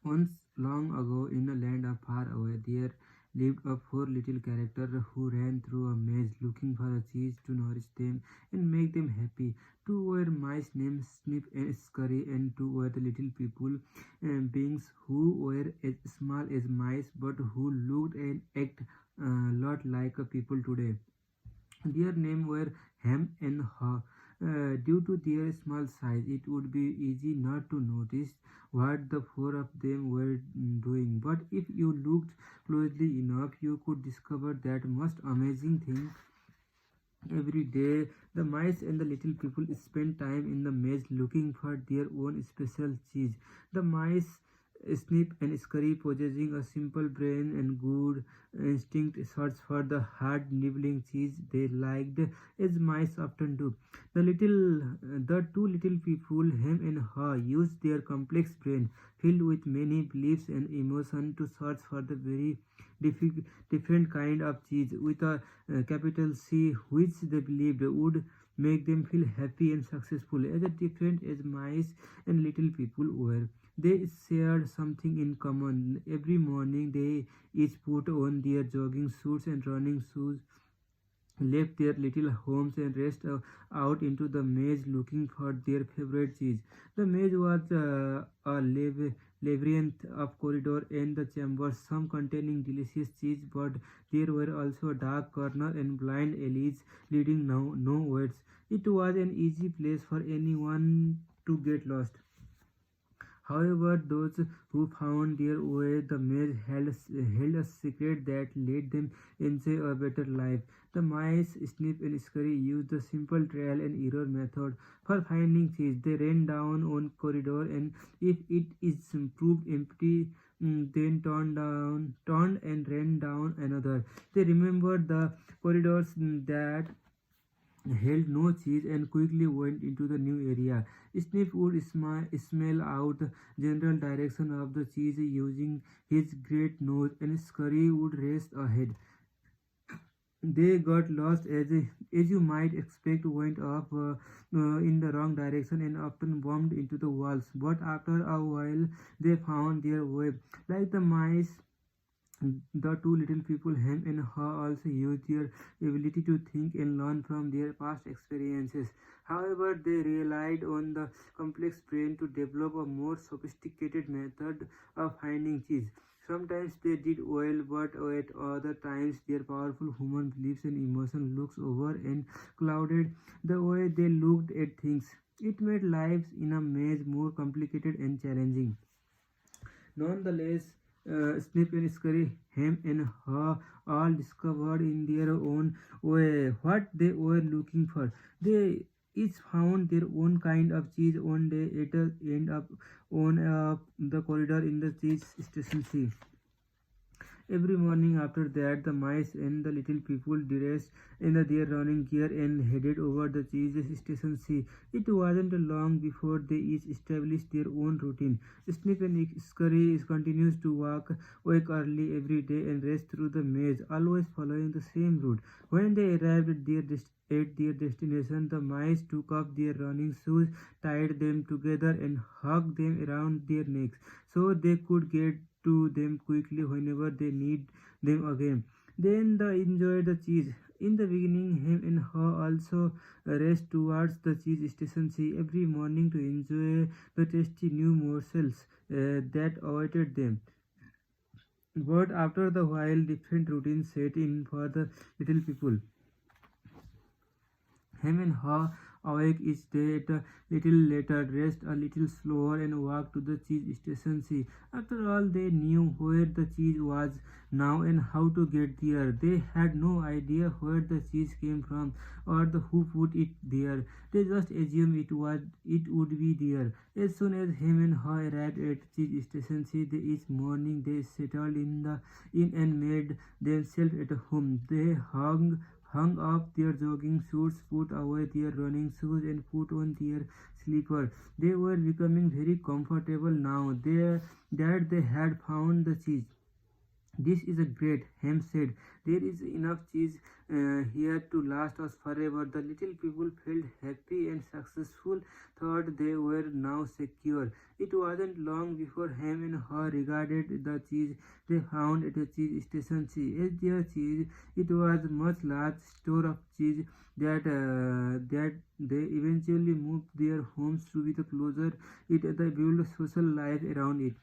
Once long ago, in a land far away, there lived a four little characters who ran through a maze looking for a cheese to nourish them and make them happy. Two were mice named Snip and Scurry, and two were the little people beings who were as small as mice but who looked and acted a lot like people today. Their names were Ham and Haw. Due to their small size, it would be easy not to notice what the four of them were doing. But if you looked closely enough, you could discover that most amazing thing. Every day, the mice and the little people spend time in the maze looking for their own special cheese. The mice Snip and Scurry, possessing a simple brain and good instinct, search for the hard nibbling cheese they liked, as mice often do. The two little people, Hem and Haw, use their complex brain, filled with many beliefs and emotion, to search for the very different kind of cheese with a capital C, which they believed would make them feel happy and successful. As different as mice and little people were, they shared something in common. Every morning they each put on their jogging suits and running shoes, left their little homes and raced out into the maze looking for their favorite cheese. The maze was a labyrinth of corridors and the chambers, some containing delicious cheese, but there were also dark corners and blind alleys leading nowhere. It was an easy place for anyone to get lost. However, those who found their way the maze held a secret that led them into a better life. The mice, Snip and Scurry, used the simple trial and error method for finding cheese. They ran down one corridor, and if it is proved empty, then turned and ran down another. They remembered the corridors that held no cheese and quickly went into the new area. Snip would smell out the general direction of the cheese using his great nose, and Scurry would race ahead. They got lost, as you might expect, went off in the wrong direction and often bumped into the walls. But after a while, they found their way. Like the mice, the two little people, Hem and Haw, also use their ability to think and learn from their past experiences. However, they relied on the complex brain to develop a more sophisticated method of finding cheese. Sometimes they did well, but at other times their powerful human beliefs and emotion looks over and clouded the way they looked at things. It made lives in a maze more complicated and challenging. Nonetheless, Snip and Scurry, Hem and Haw all discovered in their own way what they were looking for. They each found their own kind of cheese. One day at the end up on the corridor in the cheese station C. Every morning after that, the mice and the little people dressed in their running gear and headed over the cheese station C. It wasn't long before they each established their own routine. Snip and Scurry continues to wake early every day and race through the maze, always following the same route. When they arrived at their destination, the mice took off their running shoes, tied them together, and hugged them around their necks so they could get to them quickly whenever they need them again. Then they enjoy the cheese. In the beginning, Hem and Haw also raced towards the cheese station C every morning to enjoy the tasty new morsels that awaited them. But after the while, different routines set in for the little people. Hem and Haw awake each day at a little later, dressed a little slower, and walked to the cheese station. See, after all, they knew where the cheese was now and how to get there. They had no idea where the cheese came from or who put it there. They just assumed it would be there. As soon as Hem and Haw arrived at cheese station, see, each morning they settled in the inn and made themselves at home. They hung up their jogging suits, put away their running shoes, and put on their slippers. They were becoming very comfortable now that they had found the cheese. This is a great, Ham said. There is enough cheese here to last us forever. The little people felt happy and successful, thought they were now secure. It wasn't long before Ham and her regarded the cheese they found at a cheese station. She ate their cheese. It was much large store of cheese that they eventually moved their homes to with a closer. It they built social life around it.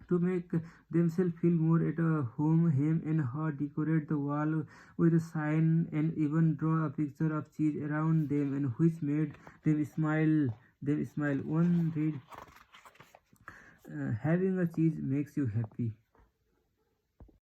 To make themselves feel more at home, him and her decorate the wall with a sign and even draw a picture of cheese around them, and which made them smile. Them smile. One read, having a cheese makes you happy.